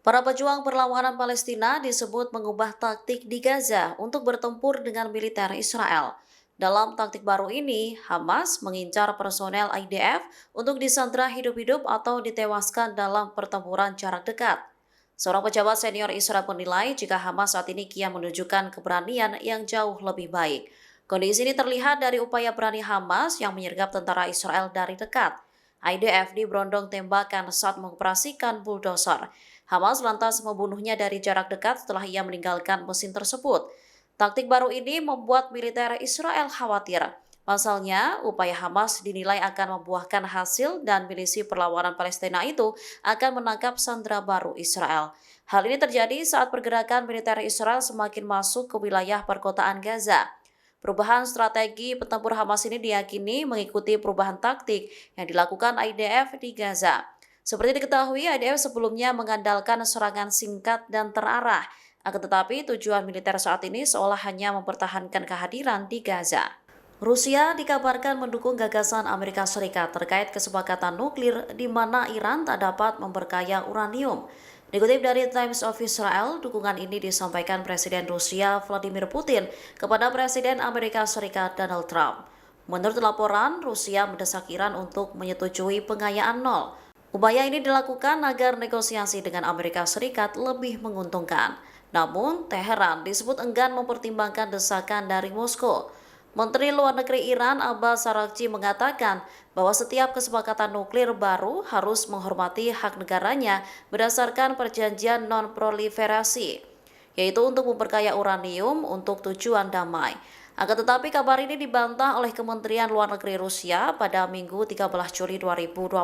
Para pejuang perlawanan Palestina disebut mengubah taktik di Gaza untuk bertempur dengan militer Israel. Dalam taktik baru ini, Hamas mengincar personel IDF untuk disandra hidup-hidup atau ditewaskan dalam pertempuran jarak dekat. Seorang pejabat senior Israel menilai jika Hamas saat ini kian menunjukkan keberanian yang jauh lebih baik. Kondisi ini terlihat dari upaya berani Hamas yang menyergap tentara Israel dari dekat. IDF diberondong tembakan saat mengoperasikan bulldozer. Hamas lantas membunuhnya dari jarak dekat setelah ia meninggalkan mesin tersebut. Taktik baru ini membuat militer Israel khawatir. Pasalnya, upaya Hamas dinilai akan membuahkan hasil dan milisi perlawanan Palestina itu akan menangkap sandera baru Israel. Hal ini terjadi saat pergerakan militer Israel semakin masuk ke wilayah perkotaan Gaza. Perubahan strategi petempur Hamas ini diyakini mengikuti perubahan taktik yang dilakukan IDF di Gaza. Seperti diketahui, IDF sebelumnya mengandalkan serangan singkat dan terarah. Akan tetapi tujuan militer saat ini seolah hanya mempertahankan kehadiran di Gaza. Rusia dikabarkan mendukung gagasan Amerika Serikat terkait kesepakatan nuklir di mana Iran tak dapat memperkaya uranium. Dikutip dari Times of Israel, dukungan ini disampaikan Presiden Rusia Vladimir Putin kepada Presiden Amerika Serikat Donald Trump. Menurut laporan, Rusia mendesak Iran untuk menyetujui pengayaan nol. Upaya ini dilakukan agar negosiasi dengan Amerika Serikat lebih menguntungkan. Namun, Teheran disebut enggan mempertimbangkan desakan dari Moskow. Menteri Luar Negeri Iran Abbas Araghchi mengatakan bahwa setiap kesepakatan nuklir baru harus menghormati hak negaranya berdasarkan perjanjian non-proliferasi, yaitu untuk memperkaya uranium untuk tujuan damai. Akan tetapi kabar ini dibantah oleh Kementerian Luar Negeri Rusia pada Minggu 13 Juli 2025.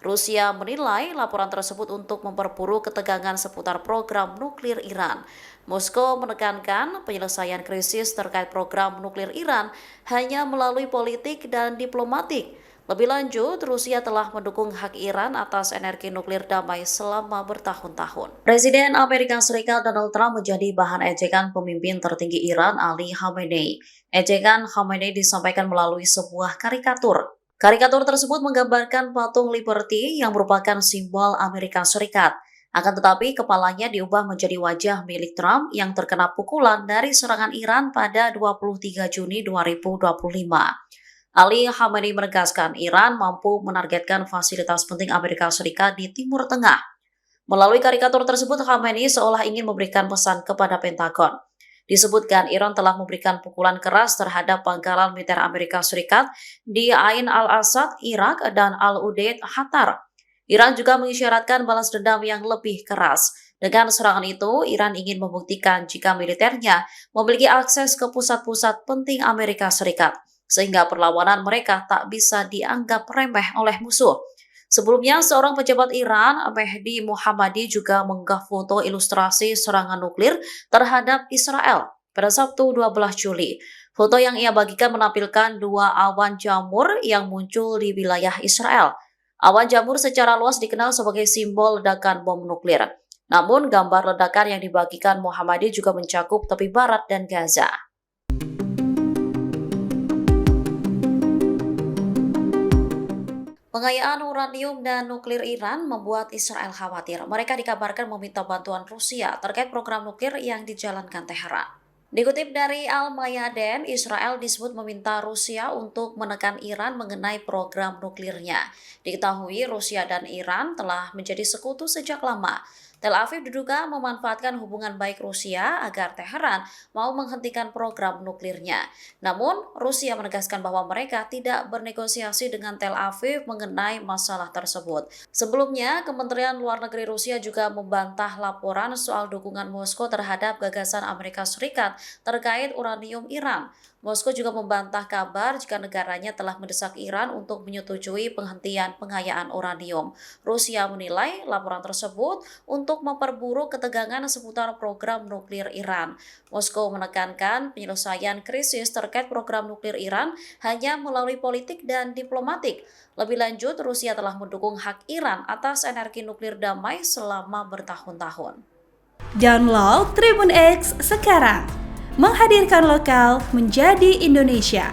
Rusia menilai laporan tersebut untuk memperburuk ketegangan seputar program nuklir Iran. Moskow menekankan penyelesaian krisis terkait program nuklir Iran hanya melalui politik dan diplomatik. Lebih lanjut, Rusia telah mendukung hak Iran atas energi nuklir damai selama bertahun-tahun. Presiden Amerika Serikat Donald Trump menjadi bahan ejekan pemimpin tertinggi Iran Ali Khamenei. Ejekan Khamenei disampaikan melalui sebuah karikatur. Karikatur tersebut menggambarkan patung Liberty yang merupakan simbol Amerika Serikat. Akan tetapi kepalanya diubah menjadi wajah milik Trump yang terkena pukulan dari serangan Iran pada 23 Juni 2025. Ali Khamenei menegaskan Iran mampu menargetkan fasilitas penting Amerika Serikat di Timur Tengah. Melalui karikatur tersebut, Khamenei seolah ingin memberikan pesan kepada Pentagon. Disebutkan Iran telah memberikan pukulan keras terhadap pangkalan militer Amerika Serikat di Ain al-Assad, Irak, dan Al-Udeid, Qatar. Iran juga mengisyaratkan balas dendam yang lebih keras. Dengan serangan itu, Iran ingin membuktikan jika militernya memiliki akses ke pusat-pusat penting Amerika Serikat, sehingga perlawanan mereka tak bisa dianggap remeh oleh musuh. Sebelumnya, seorang pejabat Iran, Mehdi Mohammadi, juga mengunggah foto ilustrasi serangan nuklir terhadap Israel pada Sabtu 12 Juli. Foto yang ia bagikan menampilkan dua awan jamur yang muncul di wilayah Israel. Awan jamur secara luas dikenal sebagai simbol ledakan bom nuklir. Namun, gambar ledakan yang dibagikan Mohammadi juga mencakup tepi barat dan Gaza. Pengayaan uranium dan nuklir Iran membuat Israel khawatir. Mereka dikabarkan meminta bantuan Rusia terkait program nuklir yang dijalankan Teheran. Dikutip dari Al-Mayadin, Israel disebut meminta Rusia untuk menekan Iran mengenai program nuklirnya. Diketahui Rusia dan Iran telah menjadi sekutu sejak lama. Tel Aviv diduga memanfaatkan hubungan baik Rusia agar Teheran mau menghentikan program nuklirnya. Namun, Rusia menegaskan bahwa mereka tidak bernegosiasi dengan Tel Aviv mengenai masalah tersebut. Sebelumnya, Kementerian Luar Negeri Rusia juga membantah laporan soal dukungan Moskow terhadap gagasan Amerika Serikat terkait uranium Iran. Moskow juga membantah kabar jika negaranya telah mendesak Iran untuk menyetujui penghentian pengayaan uranium. Rusia menilai laporan tersebut untuk memperburuk ketegangan seputar program nuklir Iran. Moskow menekankan penyelesaian krisis terkait program nuklir Iran hanya melalui politik dan diplomatik. Lebih lanjut, Rusia telah mendukung hak Iran atas energi nuklir damai selama bertahun-tahun. Download Tribun X sekarang, menghadirkan lokal menjadi Indonesia.